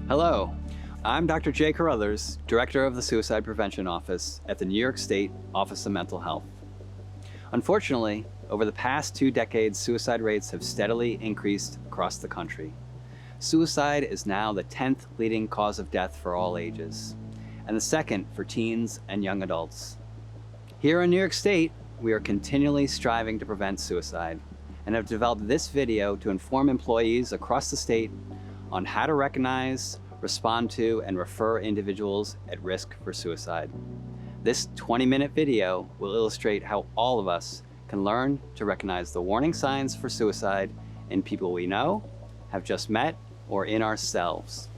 Hello, I'm Dr. Jay Carruthers, Director of the Suicide Prevention Office at the New York State Office of Mental Health. Unfortunately, over the past 2 decades, suicide rates have steadily increased across the country. Suicide is now the 10th leading cause of death for all ages, and the second for teens and young adults. Here in New York State, we are continually striving to prevent suicide and have developed this video to inform employees across the state on how to recognize, respond to, and refer individuals at risk for suicide. This 20-minute video will illustrate how all of us can learn to recognize the warning signs for suicide in people we know, have just met, or in ourselves.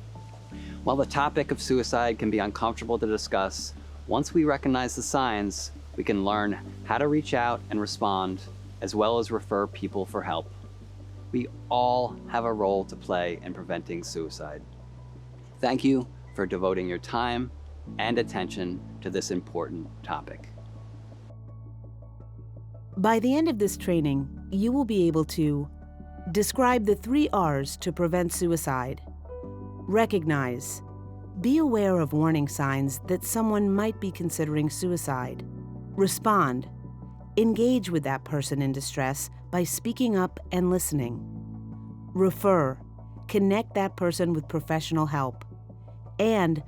While the topic of suicide can be uncomfortable to discuss, once we recognize the signs, we can learn how to reach out and respond, as well as refer people for help. We all have a role to play in preventing suicide. Thank you for devoting your time and attention to this important topic. By the end of this training, you will be able to describe the 3 R's to prevent suicide. Recognize. Be aware of warning signs that someone might be considering suicide. Respond. Engage with that person in distress by speaking up and listening. Refer. Connect that person with professional help. And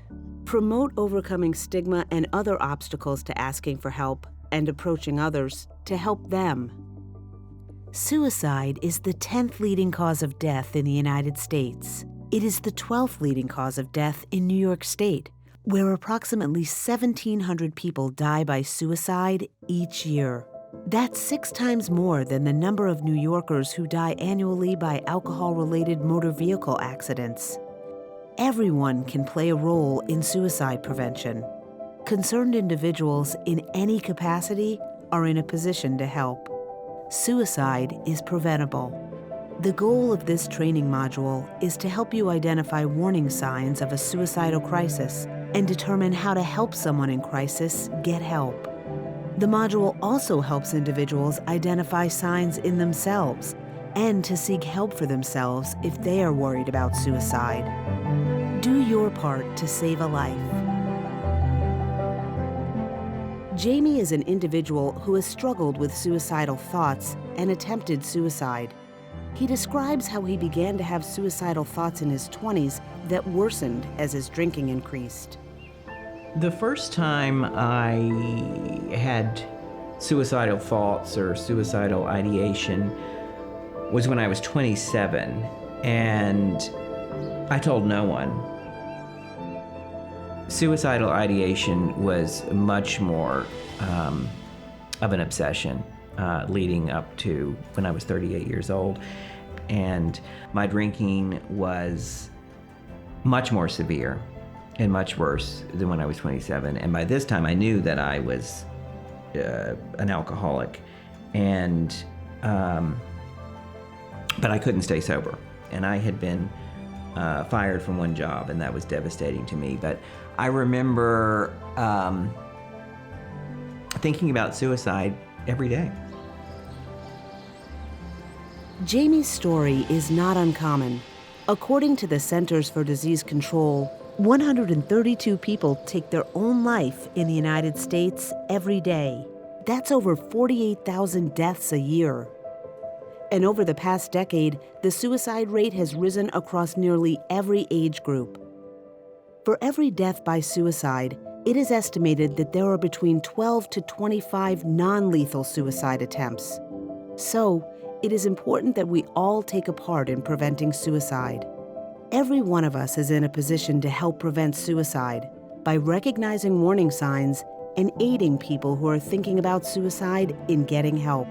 promote overcoming stigma and other obstacles to asking for help and approaching others to help them. Suicide is the 10th leading cause of death in the United States. It is the 12th leading cause of death in New York State, where approximately 1,700 people die by suicide each year. That's 6 times more than the number of New Yorkers who die annually by alcohol-related motor vehicle accidents. Everyone can play a role in suicide prevention. Concerned individuals in any capacity are in a position to help. Suicide is preventable. The goal of this training module is to help you identify warning signs of a suicidal crisis and determine how to help someone in crisis get help. The module also helps individuals identify signs in themselves and to seek help for themselves if they are worried about suicide. Do your part to save a life. Jamie is an individual who has struggled with suicidal thoughts and attempted suicide. He describes how he began to have suicidal thoughts in his 20s that worsened as his drinking increased. The first time I had suicidal thoughts or suicidal ideation was when I was 27, and I told no one. Suicidal ideation was much more of an obsession leading up to when I was 38 years old, and my drinking was much more severe and much worse than when I was 27. And by this time I knew that I was an alcoholic, and but I couldn't stay sober. And I had been fired from one job, and that was devastating to me. But I remember thinking about suicide every day. Jamie's story is not uncommon. According to the Centers for Disease Control, 132 people take their own life in the United States every day. That's over 48,000 deaths a year. And over the past decade, the suicide rate has risen across nearly every age group. For every death by suicide, it is estimated that there are between 12 to 25 non-lethal suicide attempts. So, it is important that we all take a part in preventing suicide. Every one of us is in a position to help prevent suicide by recognizing warning signs and aiding people who are thinking about suicide in getting help.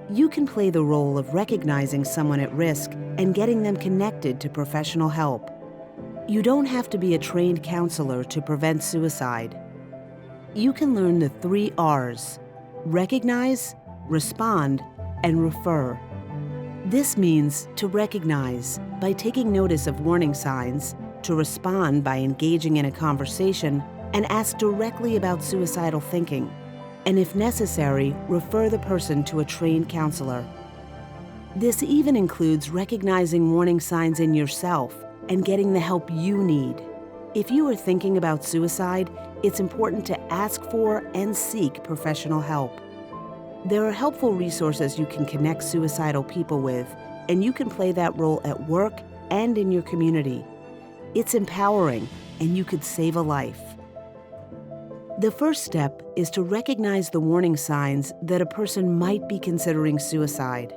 You can play the role of recognizing someone at risk and getting them connected to professional help. You don't have to be a trained counselor to prevent suicide. You can learn the 3 R's: recognize, respond, and refer. This means to recognize by taking notice of warning signs, to respond by engaging in a conversation, and ask directly about suicidal thinking, and if necessary, refer the person to a trained counselor. This even includes recognizing warning signs in yourself and getting the help you need. If you are thinking about suicide, it's important to ask for and seek professional help. There are helpful resources you can connect suicidal people with, and you can play that role at work and in your community. It's empowering, and you could save a life. The first step is to recognize the warning signs that a person might be considering suicide.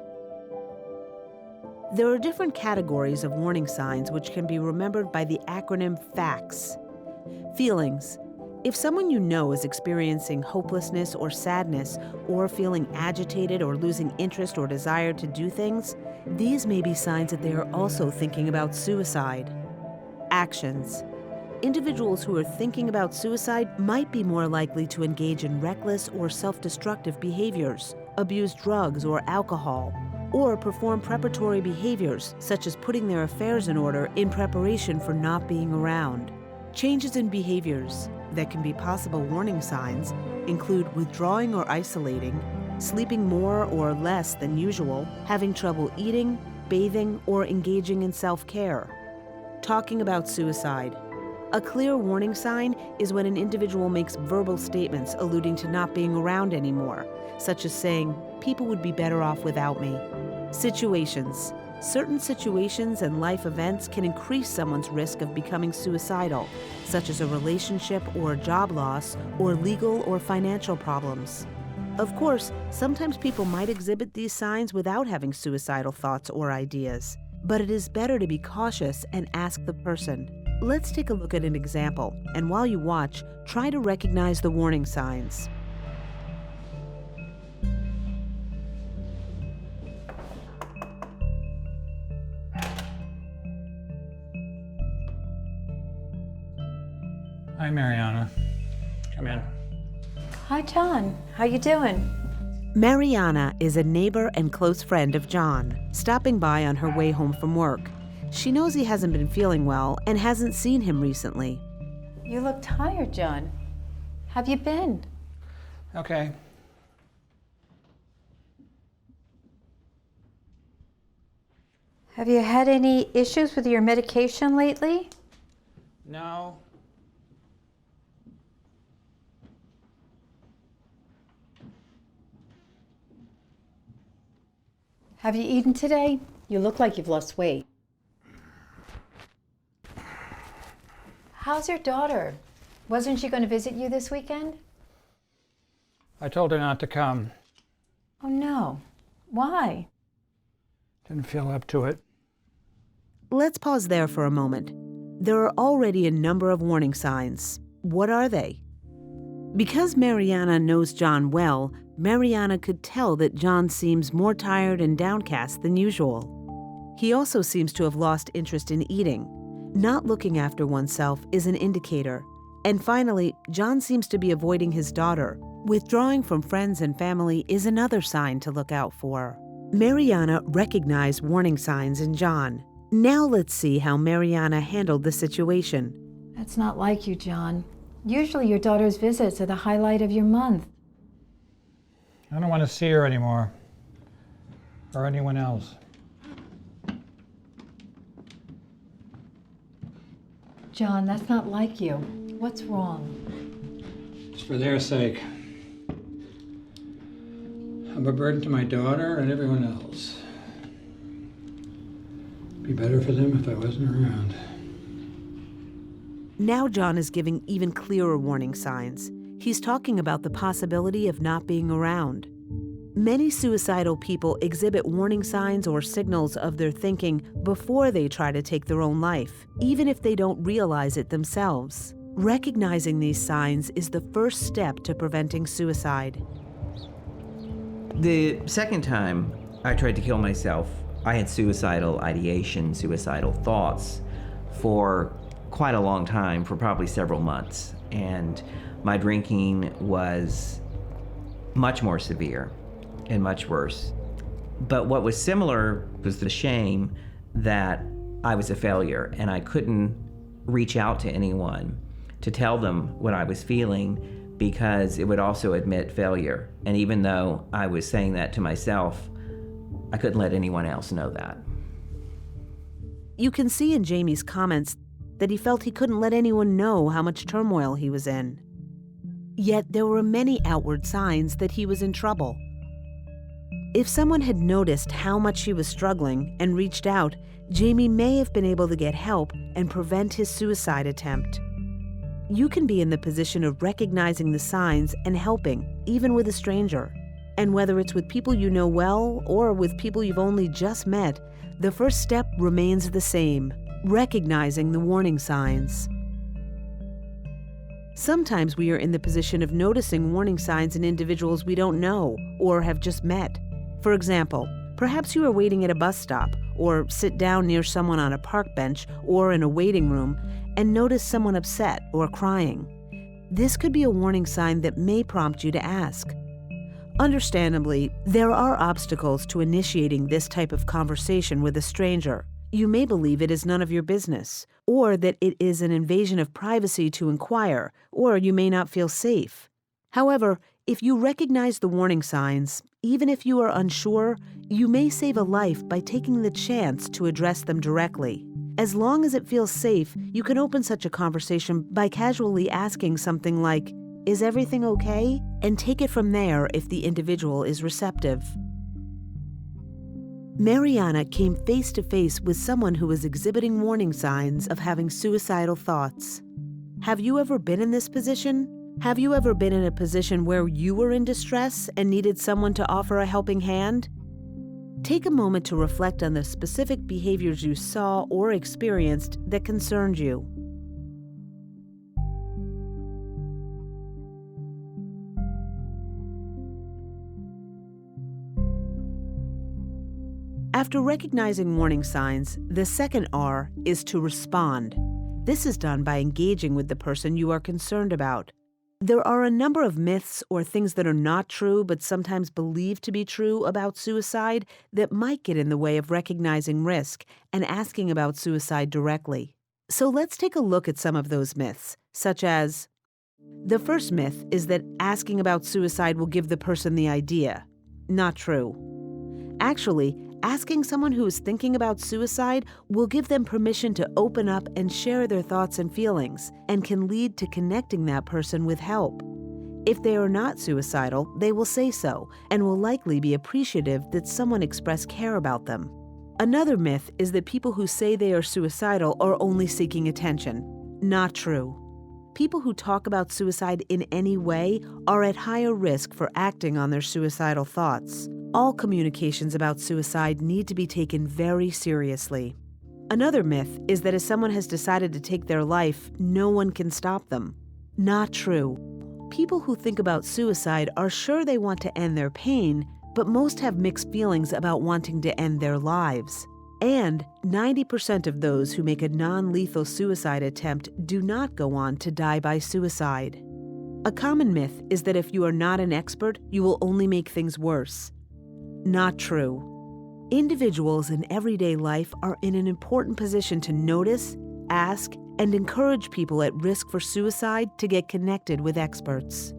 There are different categories of warning signs which can be remembered by the acronym FACTS. Feelings. If someone you know is experiencing hopelessness or sadness, or feeling agitated or losing interest or desire to do things, these may be signs that they are also thinking about suicide. Actions. Individuals who are thinking about suicide might be more likely to engage in reckless or self-destructive behaviors, abuse drugs or alcohol, or perform preparatory behaviors such as putting their affairs in order in preparation for not being around. Changes in behaviors that can be possible warning signs include withdrawing or isolating, sleeping more or less than usual, having trouble eating, bathing, or engaging in self-care. Talking about suicide. A clear warning sign is when an individual makes verbal statements alluding to not being around anymore, such as saying, "People would be better off without me." Situations. Certain situations and life events can increase someone's risk of becoming suicidal, such as a relationship or a job loss, or legal or financial problems. Of course, sometimes people might exhibit these signs without having suicidal thoughts or ideas, but it is better to be cautious and ask the person. Let's take a look at an example, and while you watch, try to recognize the warning signs. Hi, Mariana. Come in. Hi, John. How you doing? Mariana is a neighbor and close friend of John, stopping by on her way home from work. She knows he hasn't been feeling well and hasn't seen him recently. You look tired, John. Have you been? Okay. Have you had any issues with your medication lately? No. Have you eaten today? You look like you've lost weight. How's your daughter? Wasn't she going to visit you this weekend? I told her not to come. Oh, no. Why? Didn't feel up to it. Let's pause there for a moment. There are already a number of warning signs. What are they? Because Mariana knows John well, Mariana could tell that John seems more tired and downcast than usual. He also seems to have lost interest in eating. Not looking after oneself is an indicator. And finally, John seems to be avoiding his daughter. Withdrawing from friends and family is another sign to look out for. Mariana recognized warning signs in John. Now let's see how Mariana handled the situation. That's not like you, John. Usually your daughter's visits are the highlight of your month. I don't want to see her anymore. Or anyone else. John, that's not like you. What's wrong? It's for their sake. I'm a burden to my daughter and everyone else. It'd be better for them if I wasn't around. Now John is giving even clearer warning signs. He's talking about the possibility of not being around. Many suicidal people exhibit warning signs or signals of their thinking before they try to take their own life, even if they don't realize it themselves. Recognizing these signs is the first step to preventing suicide. The second time I tried to kill myself, I had suicidal ideation, suicidal thoughts for quite a long time, for probably several months. And my drinking was much more severe and much worse. But what was similar was the shame that I was a failure and I couldn't reach out to anyone to tell them what I was feeling because it would also admit failure. And even though I was saying that to myself, I couldn't let anyone else know that. You can see in Jamie's comments that he felt he couldn't let anyone know how much turmoil he was in. Yet there were many outward signs that he was in trouble. If someone had noticed how much he was struggling and reached out, Jamie may have been able to get help and prevent his suicide attempt. You can be in the position of recognizing the signs and helping, even with a stranger. And whether it's with people you know well or with people you've only just met, the first step remains the same: recognizing the warning signs. Sometimes we are in the position of noticing warning signs in individuals we don't know or have just met. For example, perhaps you are waiting at a bus stop or sit down near someone on a park bench or in a waiting room and notice someone upset or crying. This could be a warning sign that may prompt you to ask. Understandably, there are obstacles to initiating this type of conversation with a stranger. You may believe it is none of your business, or that it is an invasion of privacy to inquire, or you may not feel safe. However, if you recognize the warning signs, even if you are unsure, you may save a life by taking the chance to address them directly. As long as it feels safe, you can open such a conversation by casually asking something like, "Is everything okay?" and take it from there if the individual is receptive. Mariana came face to face with someone who was exhibiting warning signs of having suicidal thoughts. Have you ever been in this position? Have you ever been in a position where you were in distress and needed someone to offer a helping hand? Take a moment to reflect on the specific behaviors you saw or experienced that concerned you. After recognizing warning signs, the second R is to respond. This is done by engaging with the person you are concerned about. There are a number of myths or things that are not true but sometimes believed to be true about suicide that might get in the way of recognizing risk and asking about suicide directly. So let's take a look at some of those myths, such as: the first myth is that asking about suicide will give the person the idea. Not true. Actually, asking someone who is thinking about suicide will give them permission to open up and share their thoughts and feelings, and can lead to connecting that person with help. If they are not suicidal, they will say so, and will likely be appreciative that someone expressed care about them. Another myth is that people who say they are suicidal are only seeking attention. Not true. People who talk about suicide in any way are at higher risk for acting on their suicidal thoughts. All communications about suicide need to be taken very seriously. Another myth is that if someone has decided to take their life, no one can stop them. Not true. People who think about suicide are sure they want to end their pain, but most have mixed feelings about wanting to end their lives. And 90% of those who make a non-lethal suicide attempt do not go on to die by suicide. A common myth is that if you are not an expert, you will only make things worse. Not true. Individuals in everyday life are in an important position to notice, ask, and encourage people at risk for suicide to get connected with experts.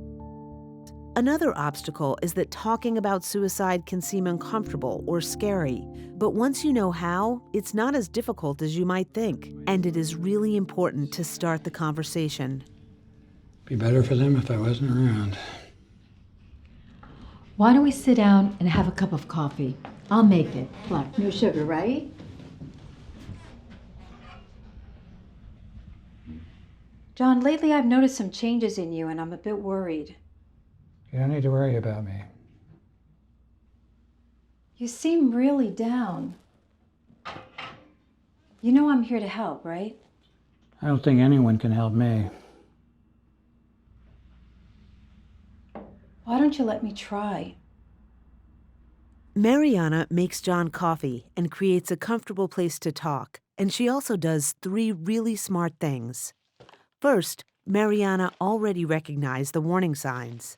Another obstacle is that talking about suicide can seem uncomfortable or scary, but once you know how, it's not as difficult as you might think, and it is really important to start the conversation. Be better for them if I wasn't around. Why don't we sit down and have a cup of coffee? I'll make it. Black, no sugar, right? John, lately I've noticed some changes in you and I'm a bit worried. You don't need to worry about me. You seem really down. You know I'm here to help, right? I don't think anyone can help me. Why don't you let me try? Mariana makes John coffee and creates a comfortable place to talk, and she also does 3 really smart things. First, Mariana already recognized the warning signs.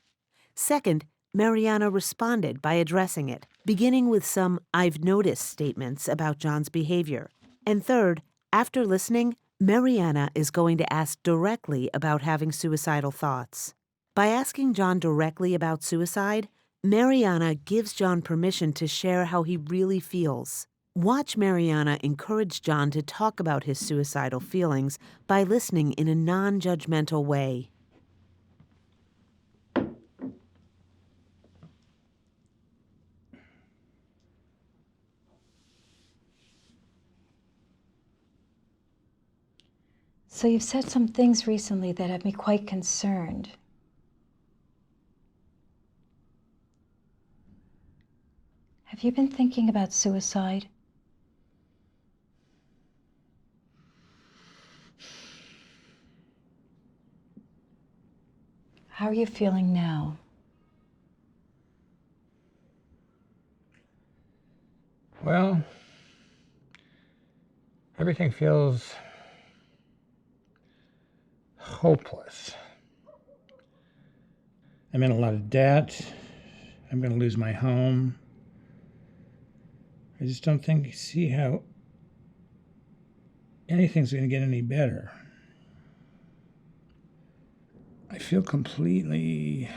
Second, Mariana responded by addressing it, beginning with some "I've noticed" statements about John's behavior. And third, after listening, Mariana is going to ask directly about having suicidal thoughts. By asking John directly about suicide, Mariana gives John permission to share how he really feels. Watch Mariana encourage John to talk about his suicidal feelings by listening in a non-judgmental way. So you've said some things recently that have me quite concerned. Have you been thinking about suicide? How are you feeling now? Well, everything feels hopeless. I'm in a lot of debt. I'm going to lose my home. I just don't see how anything's going to get any better. I feel completely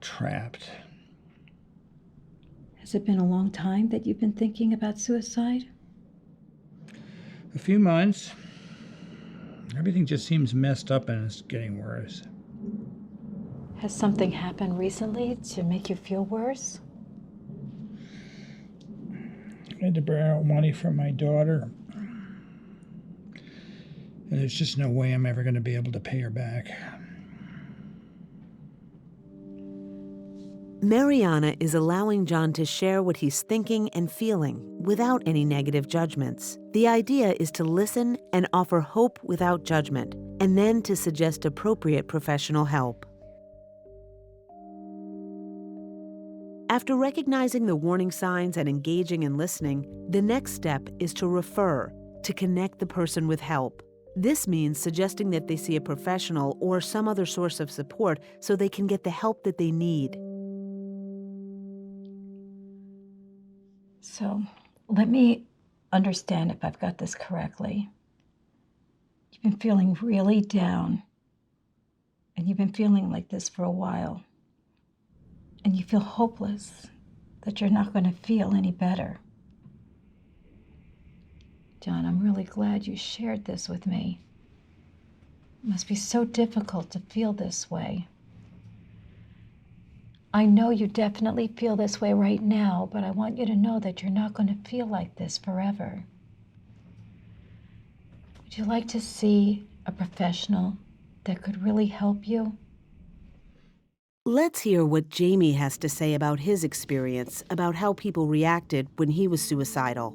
trapped. Has it been a long time that you've been thinking about suicide? A few months. Everything just seems messed up and it's getting worse. Has something happened recently to make you feel worse? I had to borrow money from my daughter. And there's just no way I'm ever going to be able to pay her back. Mariana is allowing John to share what he's thinking and feeling without any negative judgments. The idea is to listen and offer hope without judgment, and then to suggest appropriate professional help. After recognizing the warning signs and engaging in listening, the next step is to refer, to connect the person with help. This means suggesting that they see a professional or some other source of support so they can get the help that they need. So, let me understand if I've got this correctly. You've been feeling really down, and you've been feeling like this for a while. And you feel hopeless, that you're not going to feel any better. John, I'm really glad you shared this with me. It must be so difficult to feel this way. I know you definitely feel this way right now, but I want you to know that you're not going to feel like this forever. Would you like to see a professional that could really help you? Let's hear what Jamie has to say about his experience, about how people reacted when he was suicidal.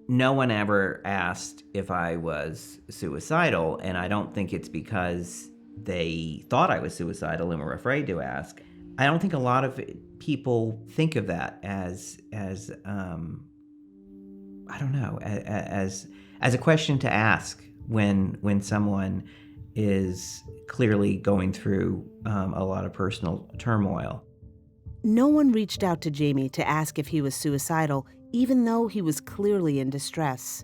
No one ever asked if I was suicidal, and I don't think it's because they thought I was suicidal and were afraid to ask. I don't think a lot of people think of that as I don't know, as a question to ask when someone is clearly going through a lot of personal turmoil. No one reached out to Jamie to ask if he was suicidal, even though he was clearly in distress.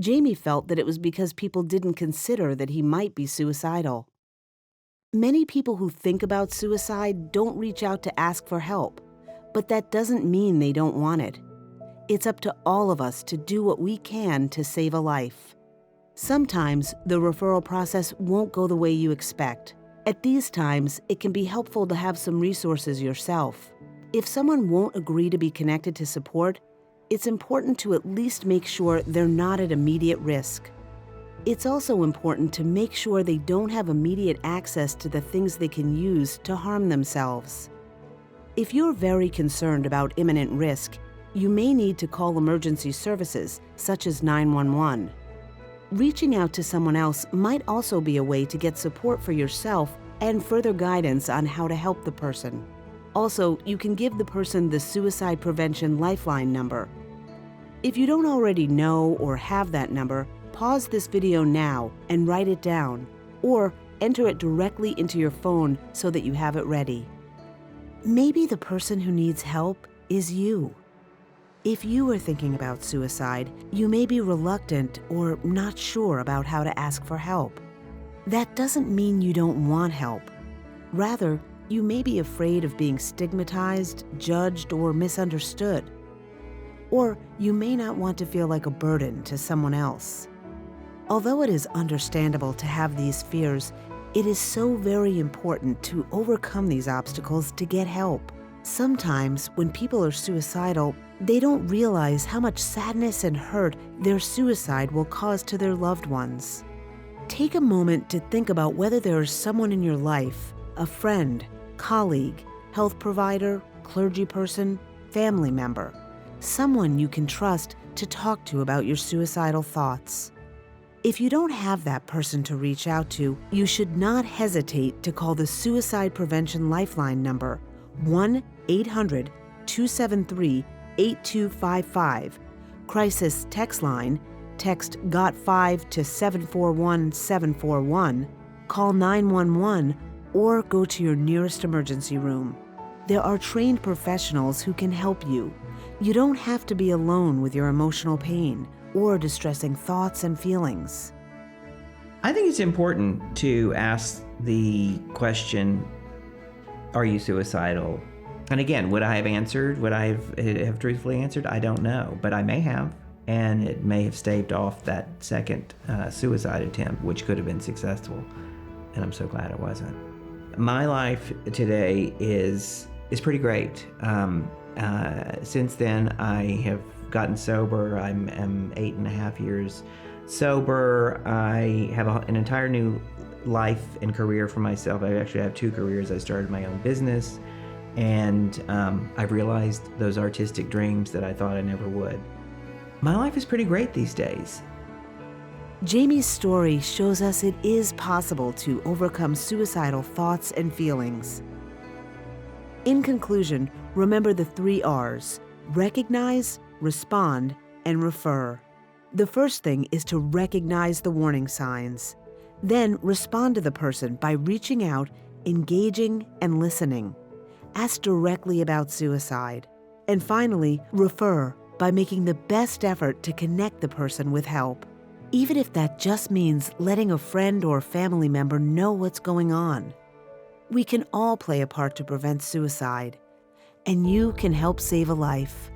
Jamie felt that it was because people didn't consider that he might be suicidal. Many people who think about suicide don't reach out to ask for help, but that doesn't mean they don't want it. It's up to all of us to do what we can to save a life. Sometimes the referral process won't go the way you expect. At these times, it can be helpful to have some resources yourself. If someone won't agree to be connected to support, it's important to at least make sure they're not at immediate risk. It's also important to make sure they don't have immediate access to the things they can use to harm themselves. If you're very concerned about imminent risk, you may need to call emergency services, such as 911. Reaching out to someone else might also be a way to get support for yourself and further guidance on how to help the person. Also, you can give the person the Suicide Prevention Lifeline number. If you don't already know or have that number, pause this video now and write it down, or enter it directly into your phone so that you have it ready. Maybe the person who needs help is you. If you are thinking about suicide, you may be reluctant or not sure about how to ask for help. That doesn't mean you don't want help. Rather, You may be afraid of being stigmatized, judged, or misunderstood. Or you may not want to feel like a burden to someone else. Although it is understandable to have these fears, it is so very important to overcome these obstacles to get help. Sometimes, when people are suicidal, they don't realize how much sadness and hurt their suicide will cause to their loved ones. Take a moment to think about whether there is someone in your life, a friend, colleague, health provider, clergy person, family member, someone you can trust to talk to about your suicidal thoughts. If you don't have that person to reach out to, you should not hesitate to call the Suicide Prevention Lifeline number 1-800-273-8255, crisis text line, text GOT5 to 741-741, call 911, or go to your nearest emergency room. There are trained professionals who can help you. You don't have to be alone with your emotional pain or distressing thoughts and feelings. I think it's important to ask the question, are you suicidal? And again, would I have answered? Would I have truthfully answered? I don't know, but I may have. And it may have staved off that second suicide attempt, which could have been successful. And I'm so glad it wasn't. My life today is pretty great. Since then, I have gotten sober. I'm 8.5 years sober. I have an entire new life and career for myself. I actually have 2 careers. I started my own business, and I've realized those artistic dreams that I thought I never would. My life is pretty great these days. Jamie's story shows us it is possible to overcome suicidal thoughts and feelings. In conclusion, remember the 3 R's: recognize, respond, and refer. The first thing is to recognize the warning signs. Then respond to the person by reaching out, engaging, and listening. Ask directly about suicide. And finally, refer by making the best effort to connect the person with help, even if that just means letting a friend or family member know what's going on. We can all play a part to prevent suicide, and you can help save a life.